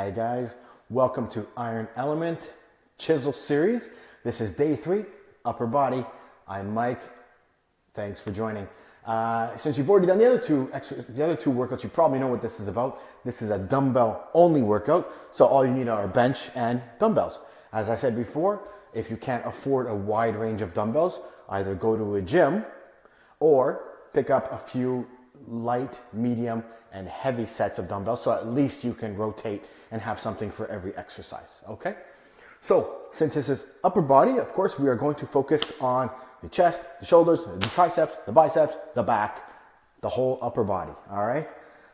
Hey guys, welcome to Iron Element Chisel Series. This is day 3, upper body. I'm Mike. Thanks for joining. Since you've already done the other two workouts, you probably know what this is about. This is a dumbbell only workout, so all you need are a bench and dumbbells. As I said before, if you can't afford a wide range of dumbbells, either go to a gym or pick up a few light, medium, and heavy sets of dumbbells, so at least you can rotate and have something for every exercise, okay? So, since this is upper body, of course, we are going to focus on the chest, the shoulders, the triceps, the biceps, the back, the whole upper body, all right?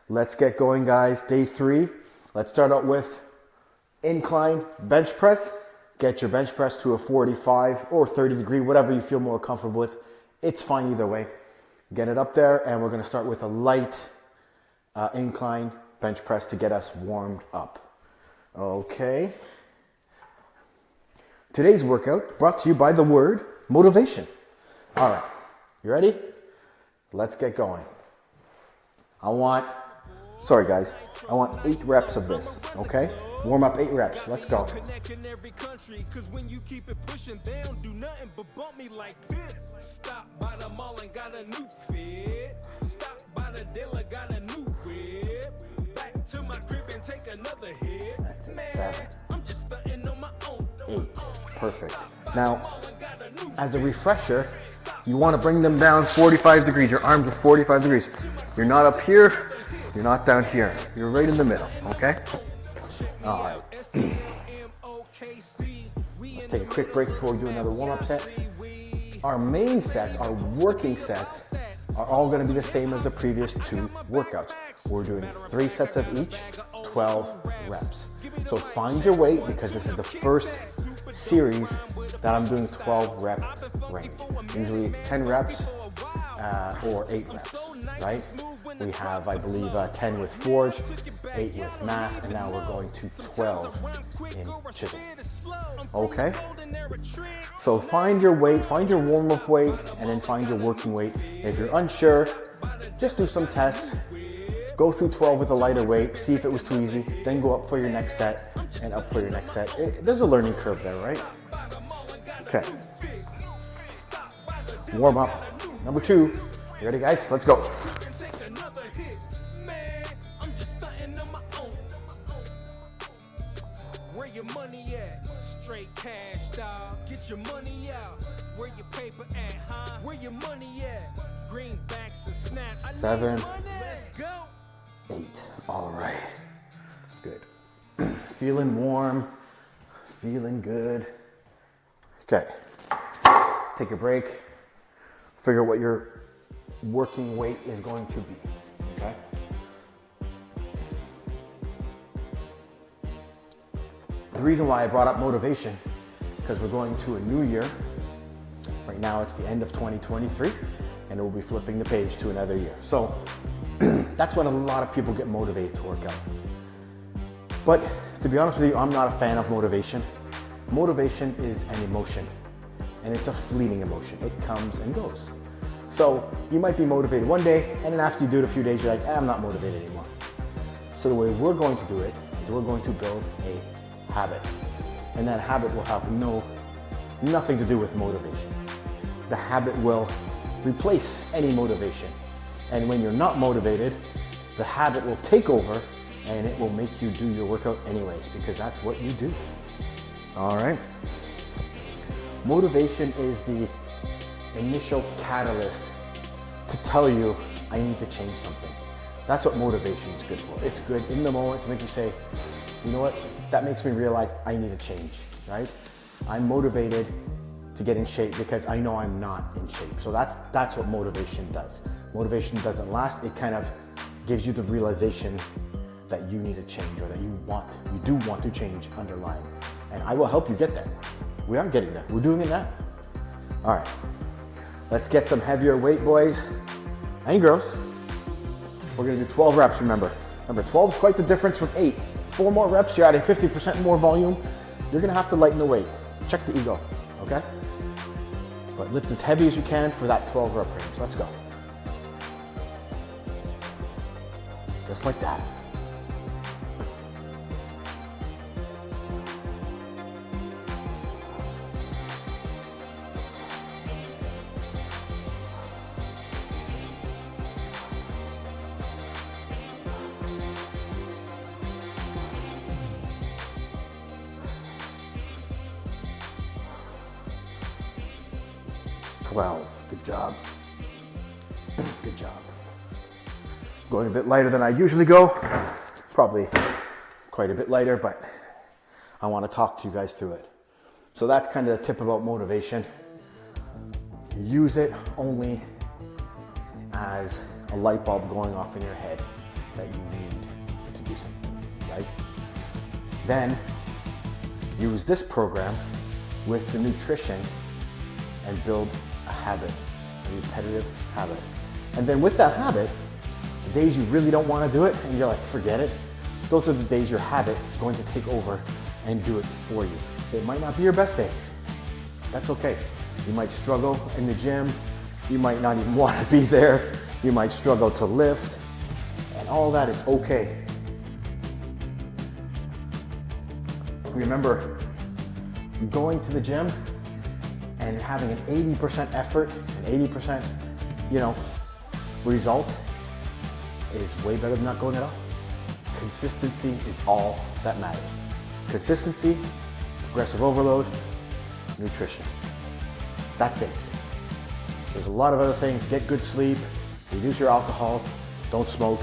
Let's get going, guys. Day 3. Let's start out with incline bench press. Get your bench press to a 45 or 30 degree, whatever you feel more comfortable with. It's fine either way. Get it up there, and we're gonna start with a light incline bench press to get us warmed up. Okay. Today's workout brought to you by the word motivation. All right, you ready? Let's get going. I want 8 reps of this, okay? Warm up 8 reps, let's go. Stop by the mall and got a new fit. Stop by the dealer, got a new whip. Back to my crib and take another hit. Man, I'm just starting on my own. 8, perfect. Now, as a refresher, you want to bring them down 45 degrees. Your arms are 45 degrees. You're not up here, you're not down here. You're right in the middle, okay? All right. Let's take a quick break before we do another warm-up set. Our main sets, our working sets, are all going to be the same as the previous 2 workouts. We're doing 3 sets of each, 12 reps. So find your weight, because this is the first series that I'm doing 12 rep range. Usually 10 reps or 8 reps, right? We have, I believe, 10 with forge, 8 with mass, and now we're going to 12 in chisel. Okay? So find your weight, find your warm-up weight, and then find your working weight. If you're unsure, just do some tests. Go through 12 with a lighter weight, see if it was too easy, then go up for your next set, and up for your next set. There's a learning curve there, right? Okay. Warm up. Number 2. You ready, guys? Let's go. Where your money at? Straight cash, dog. Get your money out. Where your paper at, huh? Where your money at? Greenbacks and snaps. 7. Let's go. 8. All right. Good. Feeling warm. Feeling good. Okay. Take a break. Figure out what your working weight is going to be. Okay. The reason why I brought up motivation, because we're going to a new year. Right now it's the end of 2023, and we'll be flipping the page to another year. So that's when a lot of people get motivated to work out. But to be honest with you, I'm not a fan of motivation. Motivation is an emotion, and it's a fleeting emotion. It comes and goes. So you might be motivated one day, and then after you do it a few days, you're like, I'm not motivated anymore. So the way we're going to do it is we're going to build a habit. And that habit will have nothing to do with motivation. The habit will replace any motivation. And when you're not motivated, the habit will take over, and it will make you do your workout anyways, because that's what you do. All right. Motivation is the initial catalyst to tell you, I need to change something. That's what motivation is good for. It's good in the moment to make you say, you know what, that makes me realize I need to change, right? I'm motivated to get in shape because I know I'm not in shape. So that's what motivation does. Motivation doesn't last. It kind of gives you the realization that you need to change, or that you do want to change underlying. And I will help you get there. We are getting there. We're doing it now. All right, let's get some heavier weight, boys and girls. We're gonna do 12 reps, remember. Remember, 12 is quite the difference from 8. 4 more reps, you're adding 50% more volume. You're gonna have to lighten the weight. Check the ego, okay? But lift as heavy as you can for that 12 rep range. Let's go. Just like that. 12. Good job. Good job. Going a bit lighter than I usually go. Probably quite a bit lighter, but I want to talk to you guys through it. So that's kind of the tip about motivation. Use it only as a light bulb going off in your head that you need to do something, right? Then use this program with the nutrition and build a habit, a repetitive habit. And then with that habit, the days you really don't want to do it and you're like, forget it, those are the days your habit is going to take over and do it for you. It might not be your best day. That's okay. You might struggle in the gym. You might not even want to be there. You might struggle to lift, and all that is okay. Remember, going to the gym and having an 80% effort, an 80%, result is way better than not going at all. Consistency is all that matters. Consistency, progressive overload, nutrition. That's it. There's a lot of other things. Get good sleep, reduce your alcohol, don't smoke,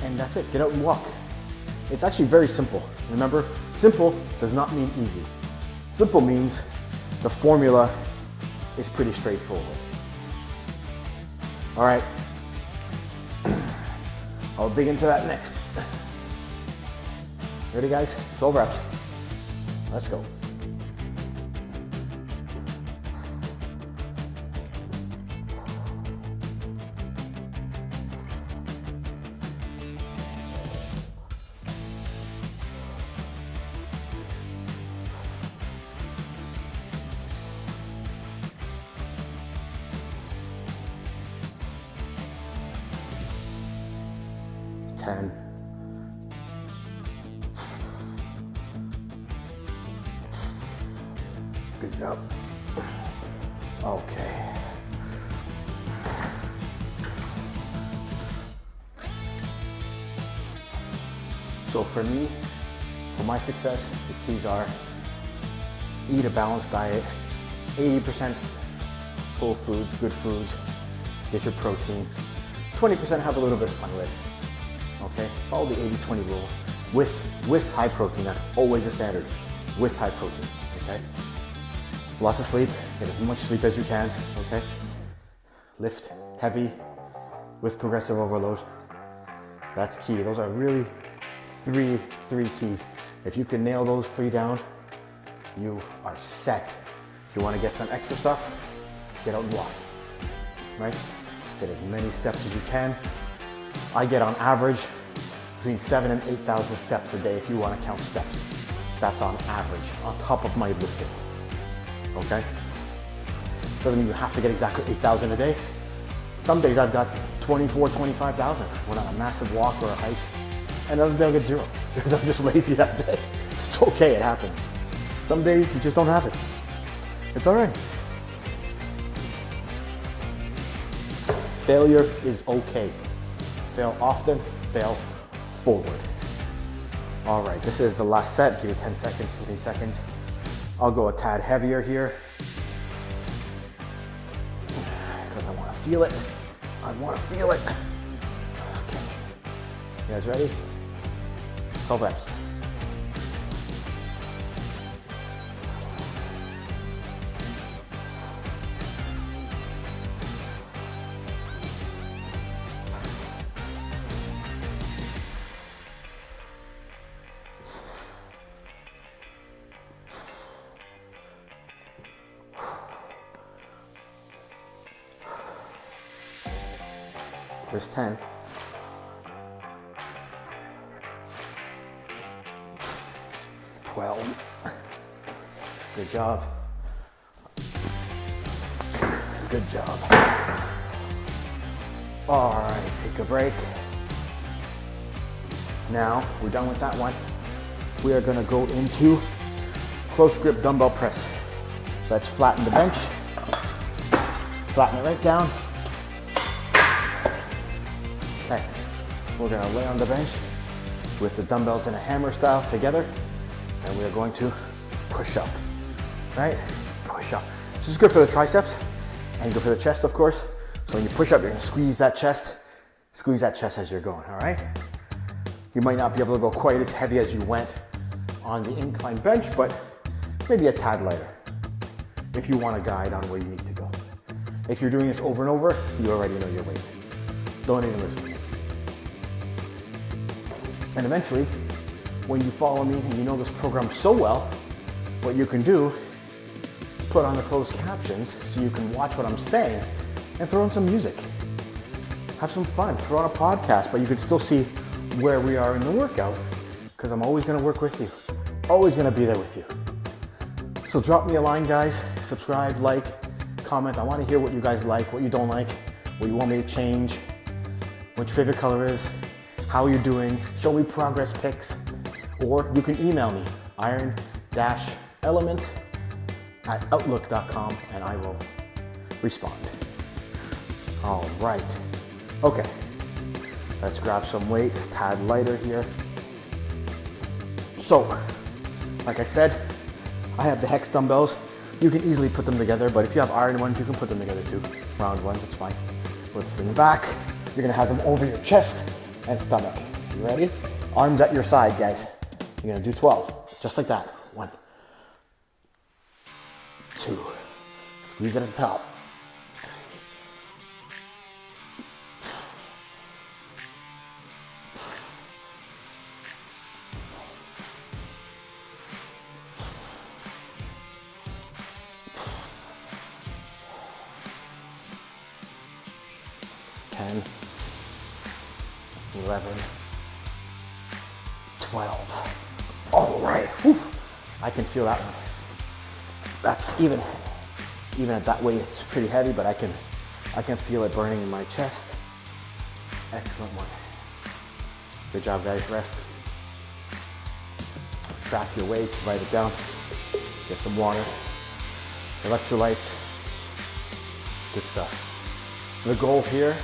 and that's it. Get out and walk. It's actually very simple. Remember, simple does not mean easy. Simple means the formula is pretty straightforward. All right, I'll dig into that next. Ready, guys? 12 reps. Let's go. Good job. Okay. So for me, for my success, the keys are eat a balanced diet, 80% whole foods, good foods, get your protein, 20% have a little bit of fun with. Okay, follow the 80-20 rule with high protein. That's always a standard, with high protein. Okay, lots of sleep. Get as much sleep as you can. Okay, lift heavy with progressive overload. That's key. Those are really three keys. If you can nail those 3 down, you are set. If you want to get some extra stuff, get out and walk. Right? Get as many steps as you can. I get on average between 7,000 and 8,000 steps a day if you want to count steps. That's on average, on top of my lifting. Okay? Doesn't mean you have to get exactly 8,000 a day. Some days I've got 24,000, 25,000 when on a massive walk or a hike. And other days I get 0 because I'm just lazy that day. It's okay, it happens. Some days you just don't have it. It's all right. Failure is okay. Fail often, fail forward. All right, this is the last set. Give me 10 seconds, 15 seconds. I'll go a tad heavier here because I want to feel it. I want to feel it. Okay. You guys ready? 12 reps. There's 10. Good job. Good job. All right, take a break. Now, we're done with that one. We are gonna go into close grip dumbbell press. Let's flatten the bench. Flatten it right down. Okay, we're gonna lay on the bench with the dumbbells in a hammer style together, and we are going to push up, right? Push up. This is good for the triceps. And go for the chest, of course. So when you push up, you're gonna squeeze that chest as you're going, all right? You might not be able to go quite as heavy as you went on the incline bench, but maybe a tad lighter if you want a guide on where you need to go. If you're doing this over and over, you already know your weight. Don't even listen. And eventually, when you follow me and you know this program so well, what you can do, put on the closed captions so you can watch what I'm saying and throw in some music. Have some fun, throw on a podcast, but you can still see where we are in the workout because I'm always gonna work with you. Always gonna be there with you. So drop me a line, guys. Subscribe, like, comment. I wanna hear what you guys like, what you don't like, what you want me to change, what your favorite color is, how you're doing. Show me progress pics, or you can email me, iron-element@outlook.com, and I will respond. All right. Okay. Let's grab some weight, tad lighter here. So, like I said, I have the hex dumbbells. You can easily put them together, but if you have iron ones, you can put them together too. Round ones, it's fine. Let's bring them back. You're gonna have them over your chest and stomach. You ready? Arms at your side, guys. You're gonna do 12, just like that. 1, 2, squeeze it at the top. 10, 11, 12. All right. Whew. I can feel that one. That's even at that weight, it's pretty heavy, but I can feel it burning in my chest. Excellent one. Good job, guys. Rest. Track your weights, write it down. Get some water, electrolytes. Good stuff. The goal here,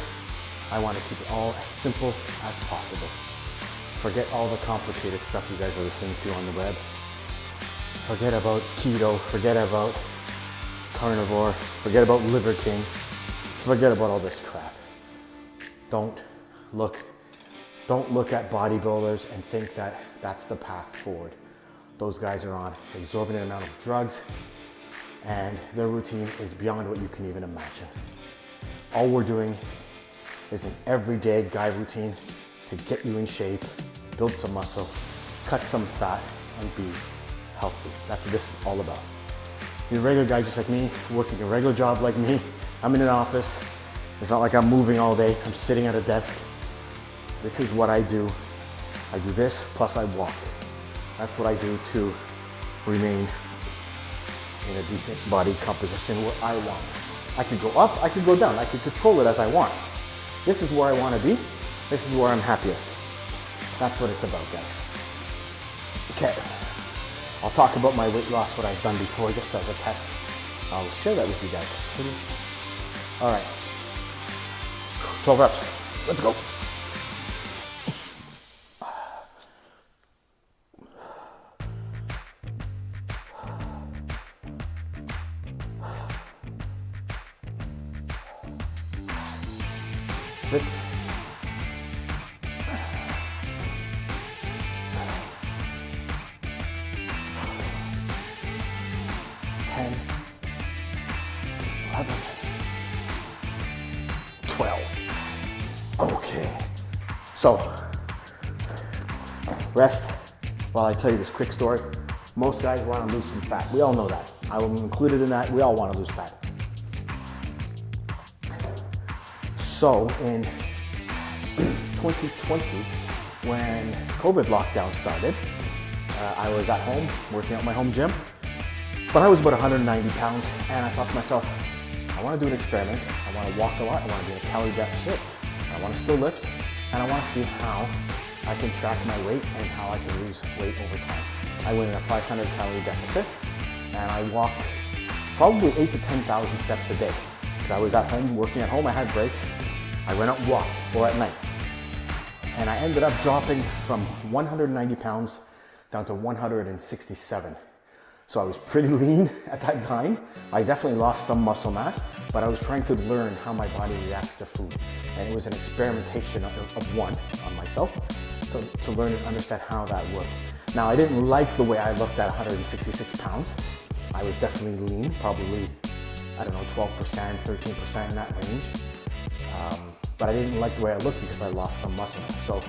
I want to keep it all as simple as possible. Forget all the complicated stuff you guys are listening to on the web. Forget about keto, forget about carnivore, forget about Liver King, forget about all this crap. Don't look at bodybuilders and think that that's the path forward. Those guys are on an exorbitant amount of drugs and their routine is beyond what you can even imagine. All we're doing is an everyday guy routine to get you in shape, build some muscle, cut some fat, and be healthy. That's what this is all about. You're a regular guy just like me, working a regular job like me. I'm in an office. It's not like I'm moving all day. I'm sitting at a desk. This is what I do. I do this, plus I walk. That's what I do to remain in a decent body composition where I want. I could go up, I could go down. I could control it as I want. This is where I want to be. This is where I'm happiest. That's what it's about, guys. Okay. I'll talk about my weight loss, what I've done before, just as a test. I'll share that with you guys. All right. 12 reps. Let's go. Six, 10, 11, 12. Okay. So, rest while I tell you this quick story. Most guys want to lose some fat. We all know that. I will be included in that. We all want to lose fat. So in 2020, when COVID lockdown started, I was at home working at my home gym, but I was about 190 pounds, and I thought to myself, I want to do an experiment. I want to walk a lot. I want to be in a calorie deficit. I want to still lift, and I want to see how I can track my weight and how I can lose weight over time. I went in a 500 calorie deficit, and I walked probably 8,000 to 10,000 steps a day. Because I was at home, working at home, I had breaks. I went out and walked, or at night. And I ended up dropping from 190 pounds down to 167. So I was pretty lean at that time. I definitely lost some muscle mass, but I was trying to learn how my body reacts to food. And it was an experimentation of one on myself to learn and understand how that worked. Now, I didn't like the way I looked at 166 pounds. I was definitely lean, probably, I don't know, 12%, 13% in that range. But I didn't like the way I looked because I lost some muscle mass. So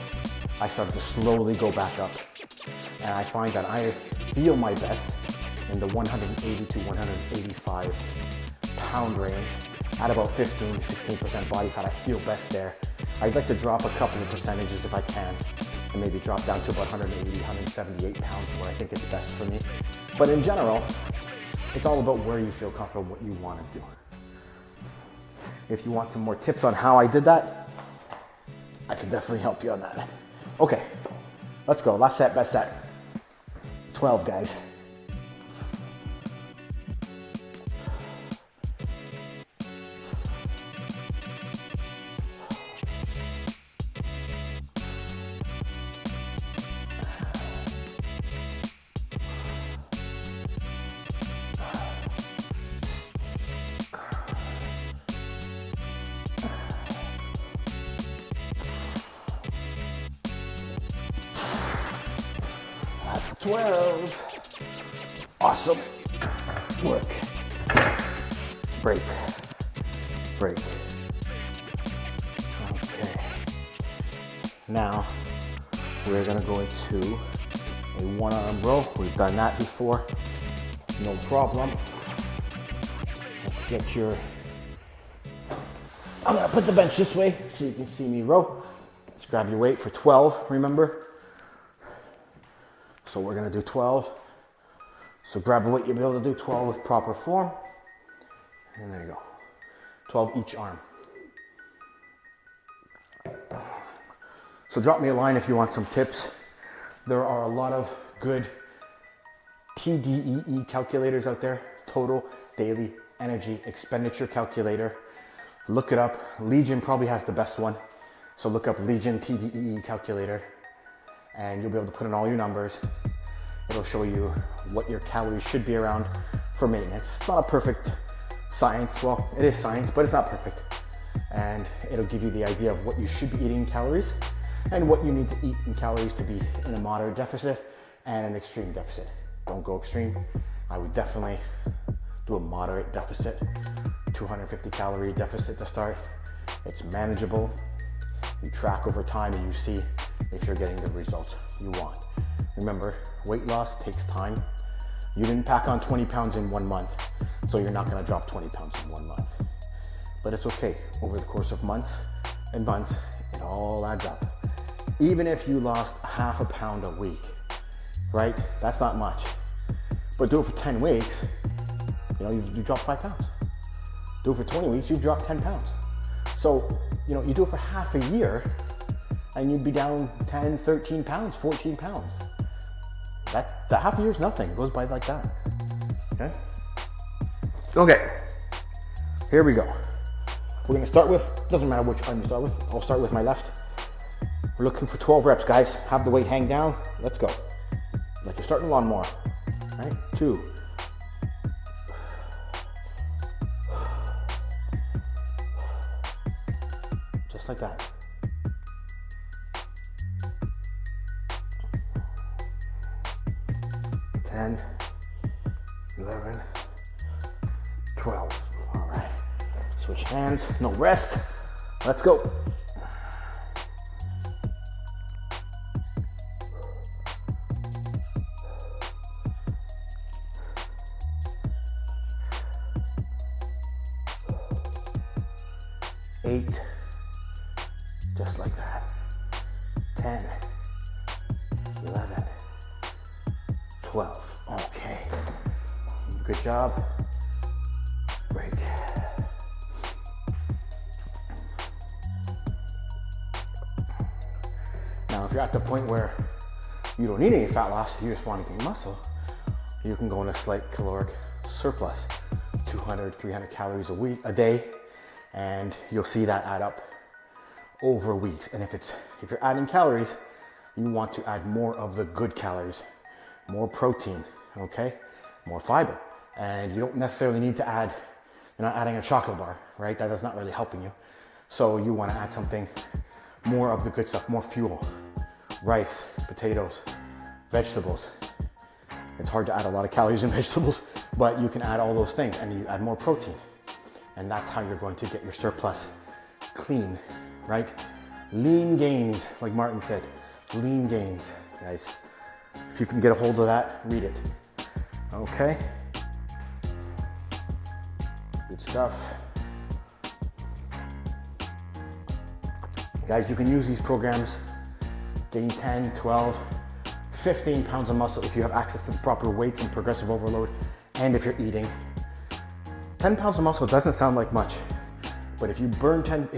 I started to slowly go back up. And I find that I feel my best in the 180 to 185 pound range at about 15 to 16% body fat. I feel best there. I'd like to drop a couple of percentages if I can, and maybe drop down to about 180, 178 pounds where I think it's best for me. But in general, it's all about where you feel comfortable, what you want to do. If you want some more tips on how I did that, I can definitely help you on that. Okay, let's go. Last set, best set. 12, guys. That's 12. Awesome work. Break. Break. Okay. Now we're gonna go into a one-arm row. We've done that before. No problem. Let's get your... I'm gonna put the bench this way so you can see me row. Let's grab your weight for 12, remember? So we're gonna do 12. So grab a weight, you'll be able to do 12 with proper form. And there you go. 12 each arm. So drop me a line if you want some tips. There are a lot of good TDEE calculators out there. Total Daily Energy Expenditure Calculator. Look it up. Legion probably has the best one. So look up Legion TDEE calculator and you'll be able to put in all your numbers. It'll show you what your calories should be around for maintenance. It's not a perfect science. Well, it is science, but it's not perfect. And it'll give you the idea of what you should be eating in calories and what you need to eat in calories to be in a moderate deficit and an extreme deficit. Don't go extreme. I would definitely do a moderate deficit, 250 calorie deficit to start. It's manageable. You track over time and you see if you're getting the results you want. Remember, weight loss takes time. You didn't pack on 20 pounds in 1 month, so you're not gonna drop 20 pounds in 1 month. But it's okay, over the course of months and months, it all adds up. Even if you lost half a pound a week, right? That's not much. But do it for 10 weeks, you drop 5 pounds. Do it for 20 weeks, you've dropped 10 pounds. So, you do it for half a year, and you'd be down 10, 13 pounds, 14 pounds. The half a year is nothing. It goes by like that. Okay, here we go. We're gonna start with, doesn't matter which arm you start with, I'll start with my left. We're looking for 12 reps, guys. Have the weight hang down, let's go. Like you're starting a lawnmower, right? 2. Just like that. 10, 11, 12. All right. Switch hands, no rest. Let's go. Eight, just like that. 10, 11, 12. Okay. Good job. Break. Now, if you're at the point where you don't need any fat loss, you just want to gain muscle, you can go in a slight caloric surplus, 200, 300 calories a day, and you'll see that add up over weeks. And if you're adding calories, you want to add more of the good calories, more protein, okay? more fiber. And you don't necessarily need to add, you're not adding a chocolate bar, right? That's not really helping you. So you want to add something more of the good stuff, more fuel, rice, potatoes, vegetables. It's hard to add a lot of calories in vegetables, but you can add all those things and you add more protein. And that's how you're going to get your surplus clean, right? Lean gains, like Martin said, lean gains, guys. If you can get a hold of that, read it. Okay. Good stuff. Guys, you can use these programs, gain 10, 12, 15 pounds of muscle if you have access to the proper weights and progressive overload, and if you're eating. 10 pounds of muscle doesn't sound like much, but if you build 10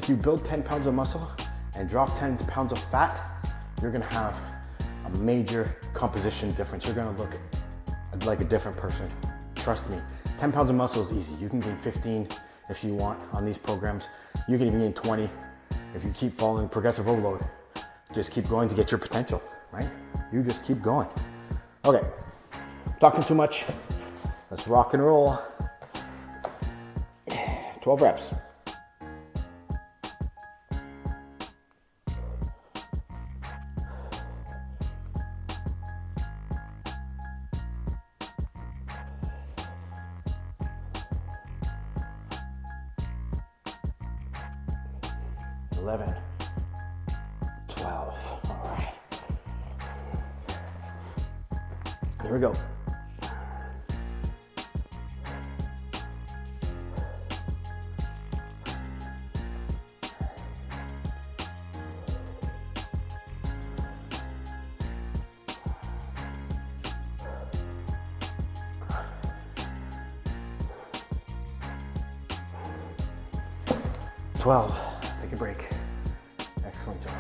pounds of muscle and drop 10 pounds of fat, you're gonna have a major composition difference. You're gonna look like a different person. Trust me, 10 pounds of muscle is easy. You can gain 15 if you want on these programs. You can even gain 20 if you keep following progressive overload. Just keep going to get your potential, right? You just keep going. Okay, talking too much. Let's rock and roll. 12 reps. Eleven, 12. All right. Here we go. Take a break. Excellent job.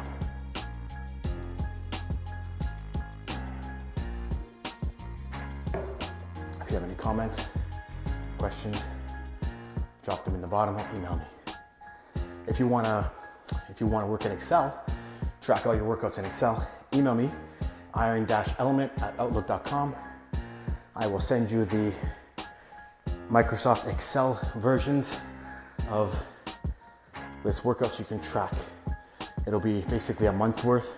If you have any comments, questions, drop them in the bottom or email me. If you wanna work in Excel, track all your workouts in Excel, email me, iron-element@outlook.com. I will send you the Microsoft Excel versions of this workout so you can track. It'll be basically a month worth,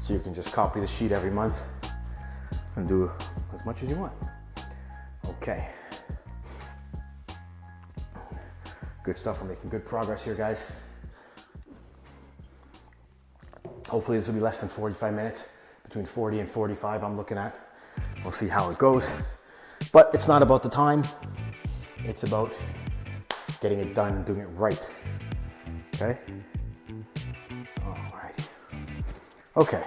so you can just copy the sheet every month and do as much as you want. Okay. Good stuff. We're making good progress here, guys. Hopefully this will be less than 45 minutes, between 40 and 45 I'm looking at. We'll see how it goes. But it's not about the time, it's about getting it done and doing it right. Okay? Alrighty. Okay,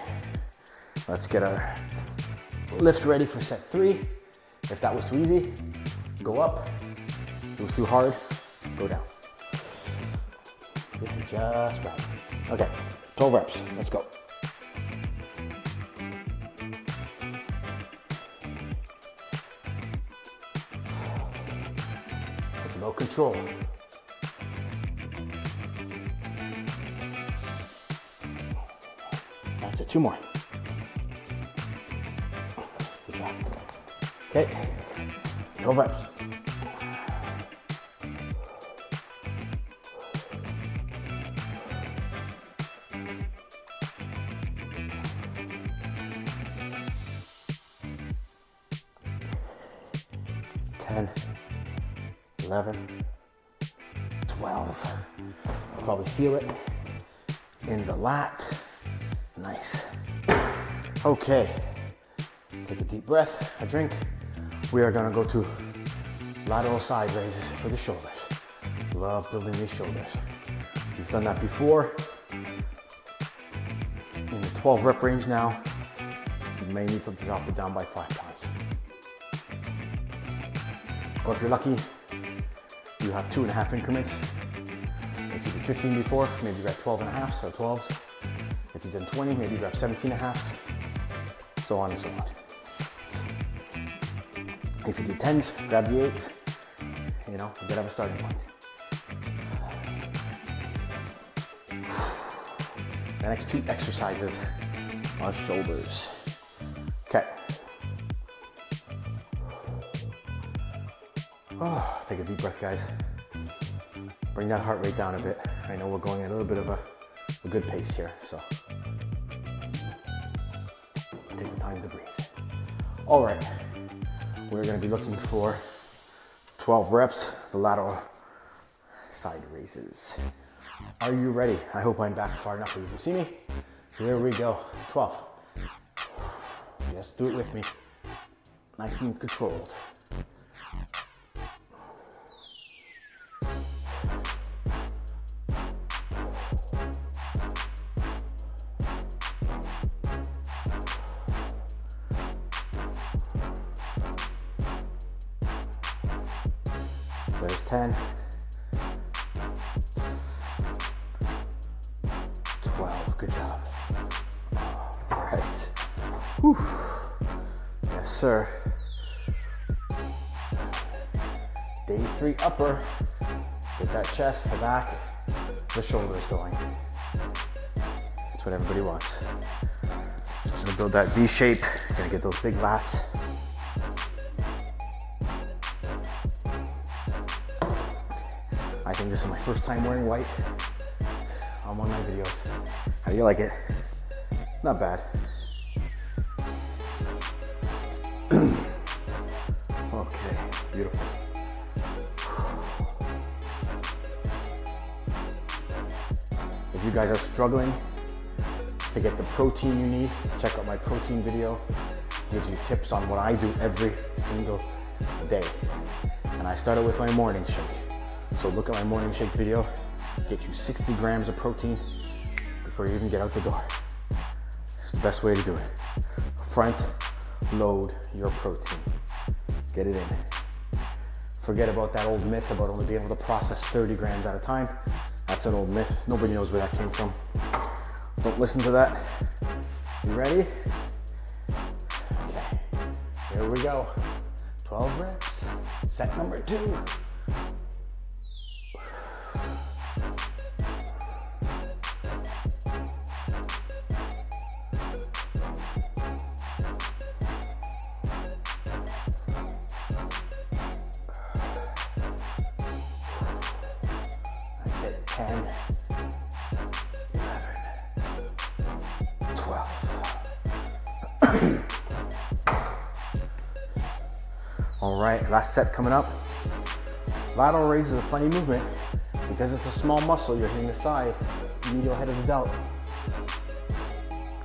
let's get our lift ready for set 3. If that was too easy, go up. If it was too hard, go down. This is just right. Okay, 12 reps, let's go. It's about control. That's it, 2 more. Good job. Okay, 12 reps. Ten, 11, 12. You'll probably feel it in the lat. Nice. Okay, take a deep breath, a drink. We are gonna go to lateral side raises for the shoulders. Love building these shoulders. You've done that before. In the 12 rep range now, you may need to drop it down by 5 times. Or if you're lucky, you have 2.5 increments. If you did 15 before, maybe you're at 12.5, so 12s. If you've done 20, maybe you're at 17.5, so on and so on. If you do 10s, grab the 8s, you know, you gotta have a starting point. The next 2 exercises are shoulders. Okay. Oh, take a deep breath, guys. Bring that heart rate down a bit. I know we're going at a little bit of a good pace here, so take the time to breathe. All right, we're gonna be looking for 12 reps, the lateral side raises. Are you ready? I hope I'm back far enough so you can see me. Here we go, 12. Just do it with me, nice and controlled. There's 10, 12, good job. All right, whew. Yes sir. Day 3 upper, get that chest, the back, the shoulders going. That's what everybody wants. Gonna build that V shape, gonna get those big lats. I think this is my first time wearing white on one of my videos. How do you like it? Not bad. Okay, beautiful. If you guys are struggling to get the protein you need, check out my protein video. It gives you tips on what I do every single day. And I started with my morning shake. So look at my morning shake video, get you 60 grams of protein before you even get out the door. It's the best way to do it. Front load your protein. Get it in. Forget about that old myth about only being able to process 30 grams at a time. That's an old myth. Nobody knows where that came from. Don't listen to that. You ready? Okay, here we go. 12 reps, set number 2. That's it, 10, 11, 12. All right, last set coming up. Lateral raise is a funny movement because it's a small muscle. You're hitting the side, medial head of the delt.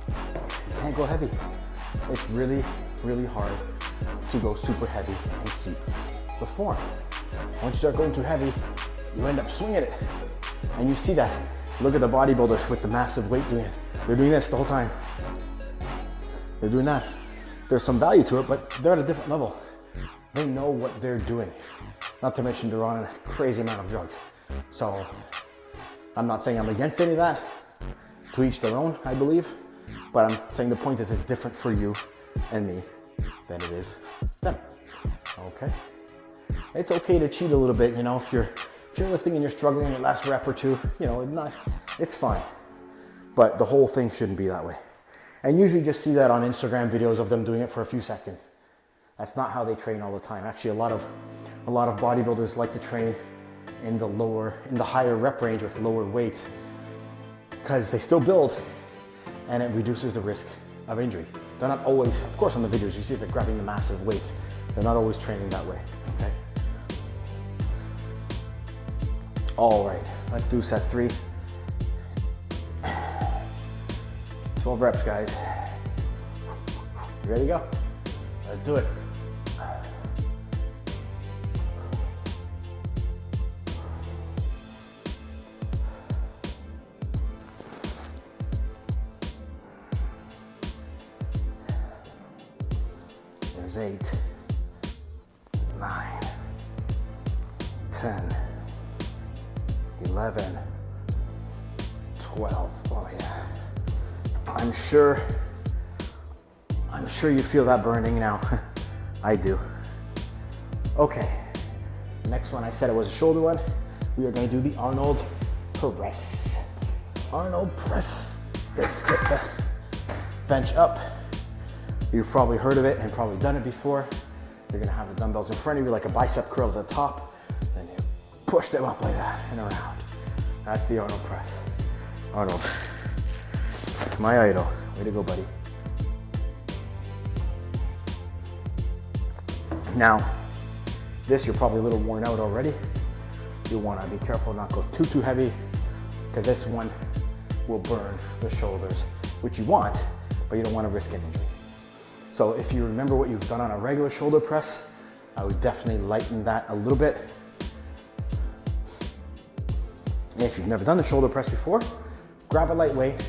You can't go heavy. It's really, really hard to go super heavy and keep the form. Once you start going too heavy, you end up swinging it. And you see that. Look at the bodybuilders with the massive weight doing it. They're doing this the whole time. They're doing that. There's some value to it, but they're at a different level. They know what they're doing. Not to mention they're on a crazy amount of drugs. So I'm not saying I'm against any of that. To each their own, I believe. But I'm saying the point is it's different for you and me than it is them. Okay? It's okay to cheat a little bit, you know, if you're lifting and you're struggling your last rep or two, you know, it's fine. But the whole thing shouldn't be that way. And usually just see that on Instagram videos of them doing it for a few seconds. That's not how they train all the time. Actually, a lot of bodybuilders like to train in the higher rep range with lower weights because they still build and it reduces the risk of injury. They're not always, of course on the videos you see they're grabbing the massive weights. They're not always training that way, okay? All right, let's do set 3. 12 reps, guys. You ready to go? Let's do it. There's 8, 9, 10, 11, 12. Oh yeah. I'm sure you feel that burning now. I do. Okay. Next one, I said it was a shoulder one. We are going to do the Arnold press. Arnold press. Let's get the bench up. You've probably heard of it and probably done it before. You're gonna have the dumbbells in front of you like a bicep curl at the top, then you push them up like that and around. That's the Arnold press. Arnold, my idol. Way to go, buddy. Now, this you're probably a little worn out already. You wanna be careful not go too heavy, because this one will burn the shoulders, which you want, but you don't wanna risk an injury. So if you remember what you've done on a regular shoulder press, I would definitely lighten that a little bit. And if you've never done the shoulder press before, grab a light weight,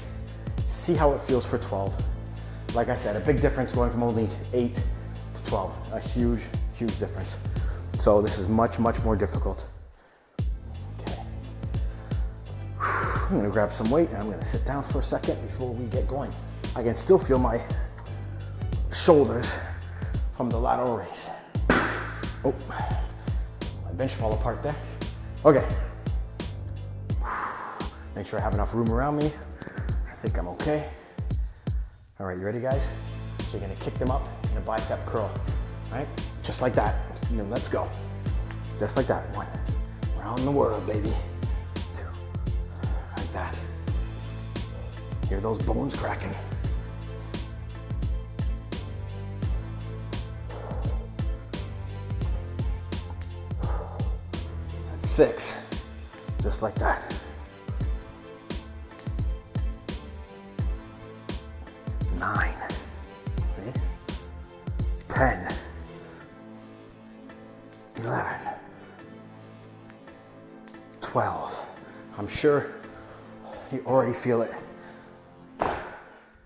see how it feels for 12. Like I said, a big difference going from only 8 to 12, a huge difference. So this is much more difficult. Okay. I'm gonna grab some weight and I'm gonna sit down for a second before we get going. I can still feel my shoulders from the lateral raise. Oh, my bench fall apart there. Okay. Make sure I have enough room around me. I think I'm okay. All right, you ready, guys? So you're gonna kick them up in a bicep curl, right? Just like that. And then let's go. Just like that. 1. Around the world, baby. 2. Like that. Hear those bones cracking. 6. Just like that. 9. See? 10. 11. 12. I'm sure you already feel it,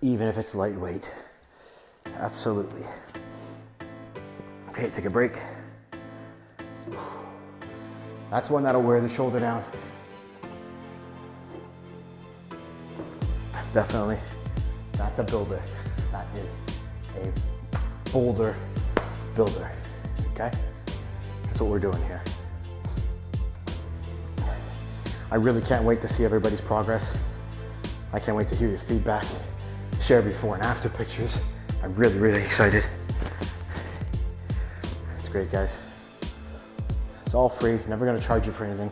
even if it's lightweight. Absolutely. Okay, take a break. That's one that'll wear the shoulder down. Definitely. That's a builder. That is a boulder builder. Okay? That's what we're doing here. I really can't wait to see everybody's progress. I can't wait to hear your feedback, share before and after pictures. I'm really excited. It's great, guys. It's all free, never gonna charge you for anything.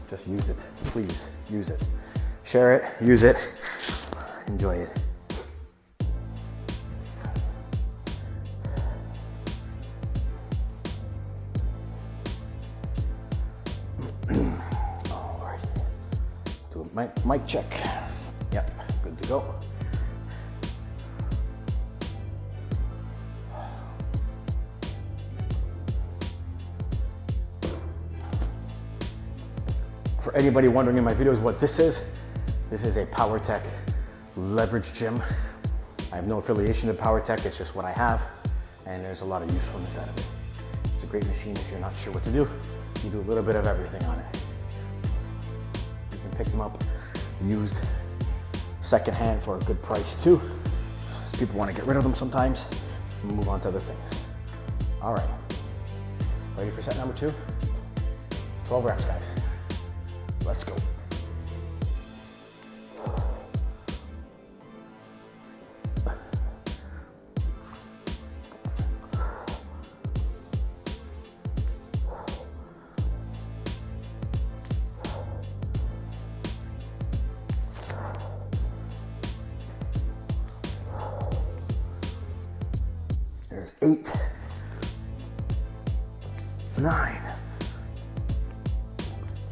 Just use it, please, use it. Share it, use it, enjoy it. Alrighty, do a mic check. Yep, good to go. For anybody wondering in my videos what this is a PowerTech leverage gym. I have no affiliation to PowerTech, it's just what I have, and there's a lot of usefulness out of it. It's a great machine if you're not sure what to do. You do a little bit of everything on it. You can pick them up used secondhand for a good price too. People want to get rid of them sometimes and move on to other things. All right, ready for set number 2? 12 reps, guys. Let's go. There's 8, 9,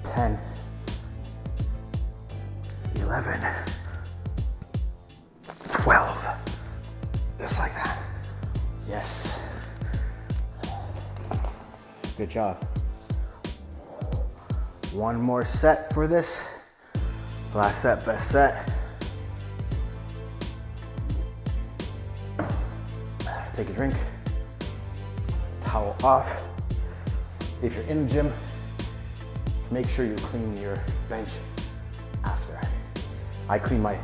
10, 11, 12, just like that. Yes. Good job. One more set for this. Last set, best set. Take a drink. Towel off. If you're in the gym, make sure you clean your bench after. I clean my,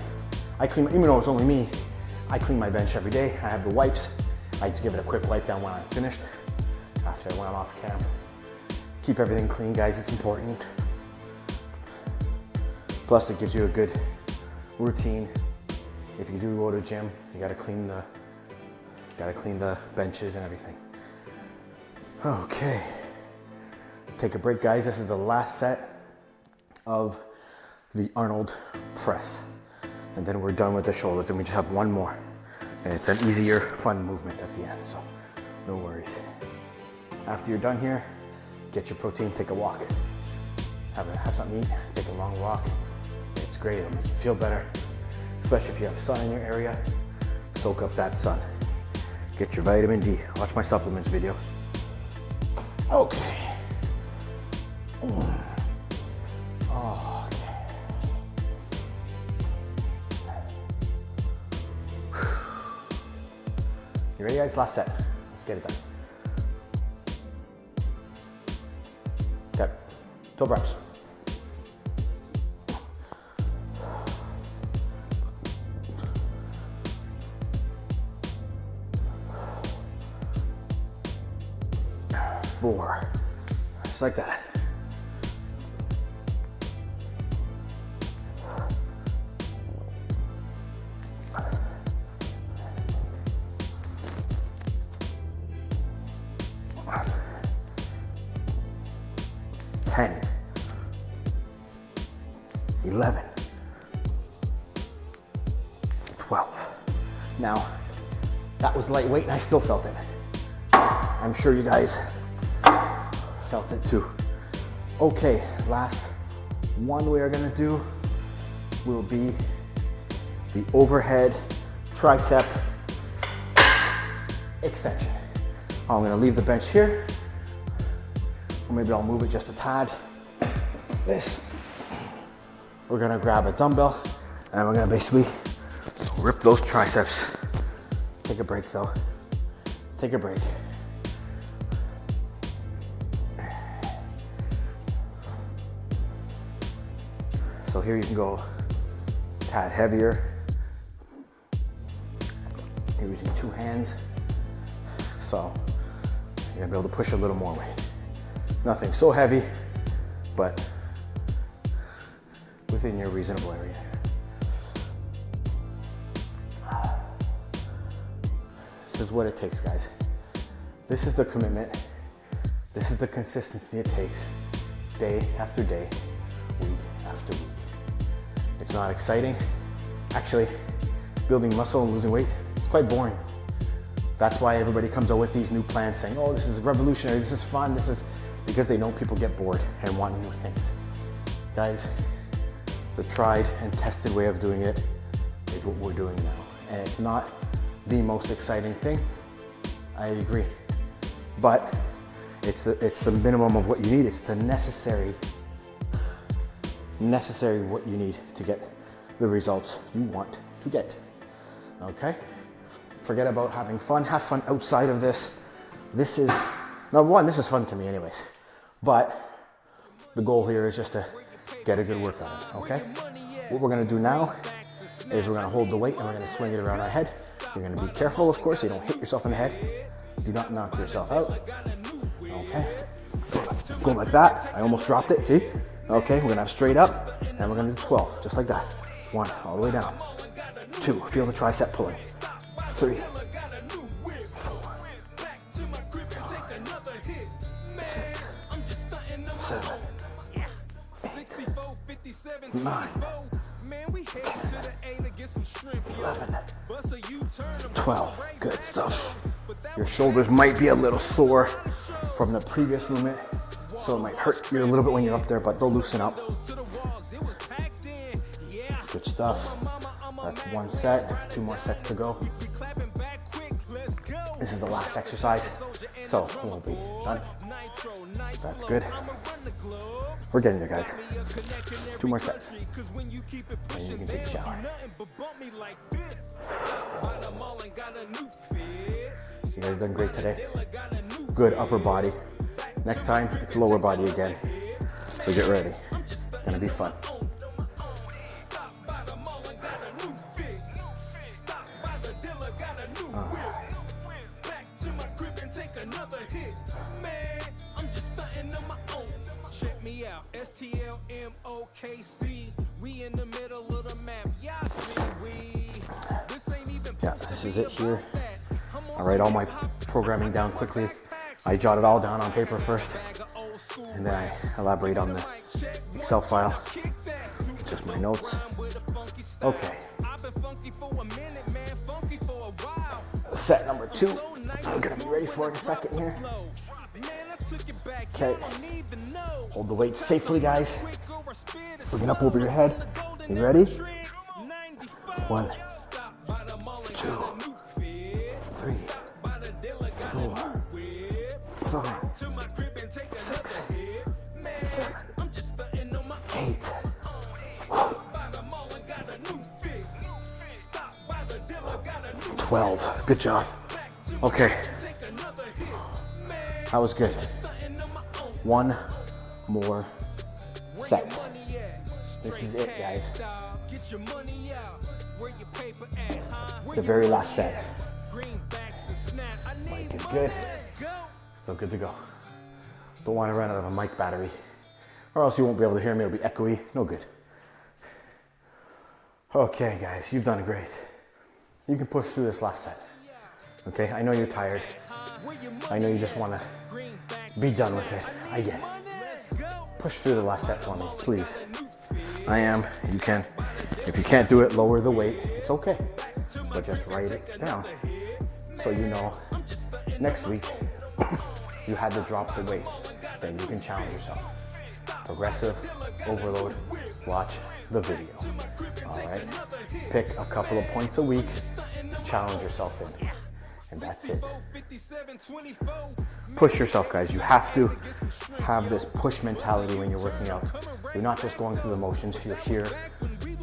even though it's only me, I clean my bench every day. I have the wipes. I just give it a quick wipe down when I'm finished, when I'm off cam. Keep everything clean, guys, it's important. Plus it gives you a good routine. If you do go to the gym, you gotta clean the Gotta clean the benches and everything. Okay. Take a break, guys. This is the last set of the Arnold press. And then we're done with the shoulders, and we just have one more. And it's an easier, fun movement at the end, so no worries. After you're done here, get your protein, take a walk. Have something to eat, take a long walk. It's great, it'll make you feel better. Especially if you have sun in your area, soak up that sun. Get your vitamin D. Watch my supplements video. Okay. Okay. You ready, guys? Last set. Let's get it done. Okay. 12 reps. Four. Just like that. Ten. 11. 12. Now, that was lightweight and I still felt it. I'm sure you guys felt it too. Okay, last one we are gonna do will be the overhead tricep extension. I'm gonna leave the bench here, or maybe I'll move it just a tad. We're gonna grab a dumbbell and we're gonna basically rip those triceps. Take a break though. Take a break. So here you can go a tad heavier. You're using two hands. So you're gonna be able to push a little more weight. Nothing so heavy, but within your reasonable area. This is what it takes, guys. This is the commitment. This is the consistency it takes, day after day, week after week. It's not exciting. Actually, building muscle and losing weight, it's quite boring. That's why everybody comes out with these new plans saying, oh, this is revolutionary, this is fun, this is, because they know people get bored and want new things. Guys, the tried and tested way of doing it is what we're doing now. And it's not the most exciting thing, I agree. But it's the minimum of what you need. It's the necessary what you need to get the results you want to get, okay? Forget about having fun, have fun outside of this. This is, number one, this is fun to me anyways, but the goal here is just to get a good workout, okay? What we're gonna do now is we're gonna hold the weight and we're gonna swing it around our head. You're gonna be careful, of course, so you don't hit yourself in the head. Do not knock yourself out, okay? Go like that, I almost dropped it, see? Okay, we're gonna have straight up, and we're gonna do 12, just like that. 1, all the way down. 2, feel the tricep pulling. 3, 4, 5, 6, 7, 8, 9, 10, 11, 12, good stuff. Your shoulders might be a little sore from the previous movement, so it might hurt you a little bit when you're up there, but they'll loosen up. Good stuff. That's one set, 2 more sets to go. This is the last exercise, so we'll be done. That's good. We're getting there, guys. 2 more sets, and you can take a shower. You guys done great today. Good upper body. Next time, it's lower body again. So get ready. It's gonna be fun. Check me out, STLMOKC. We in the middle of the map. Y'all see we. This ain't even yeah, this is it here. I write all my programming down quickly. I jot it all down on paper first, and then I elaborate on the Excel file. Just my notes. Okay. Set number 2. I'm gonna be ready for it in a second here. Okay. Hold the weight safely, guys. Bring it up over your head. You ready? 1, 2, 3, 4, 5, 6, 7, 8. 12. Good job. Okay. That was good. One more set. This is it, guys. The very last set. Mic is good. Still good to go. Don't want to run out of a mic battery, or else you won't be able to hear me. It'll be echoey. No good. Okay, guys, you've done great. You can push through this last set. Okay, I know you're tired. I know you just want to be done with it. I get it. Push through the last set for me, please. I am. You can. If you can't do it, lower the weight. It's okay. But just write it down so you know next week you had to drop the weight. Then you can challenge yourself. Progressive overload. Watch the video. All right. Pick a couple of points a week to challenge yourself in. And that's it. Push yourself, guys. You have to have this push mentality when you're working out. You're not just going through the motions. You're here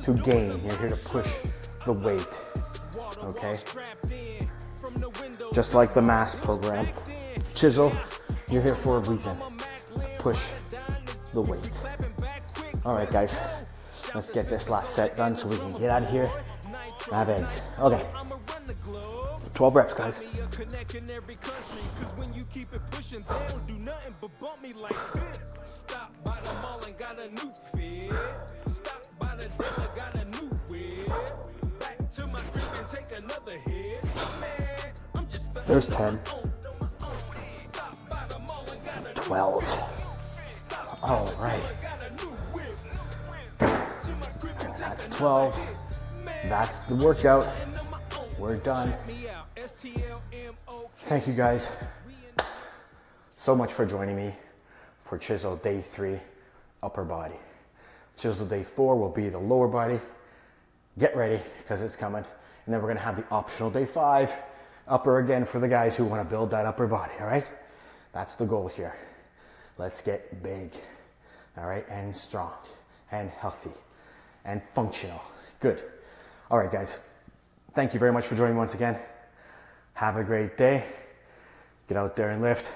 to gain. You're here to push the weight. Okay? Just like the mass program. Chisel, you're here for a reason. Push the weight. All right, guys. Let's get this last set done so we can get out of here and have eggs. Okay. 12 reps, guys. There's 10. 12. All right. That's 12. That's the workout. We're done. Thank you guys so much for joining me for Chisel Day 3 upper body. Chisel Day 4 will be the lower body. Get ready because it's coming. And then we're going to have the optional Day 5 upper again for the guys who want to build that upper body, all right? That's the goal here. Let's get big, all right? And strong and healthy and functional. Good. All right, guys. Thank you very much for joining me once again. Have a great day. Get out there and lift.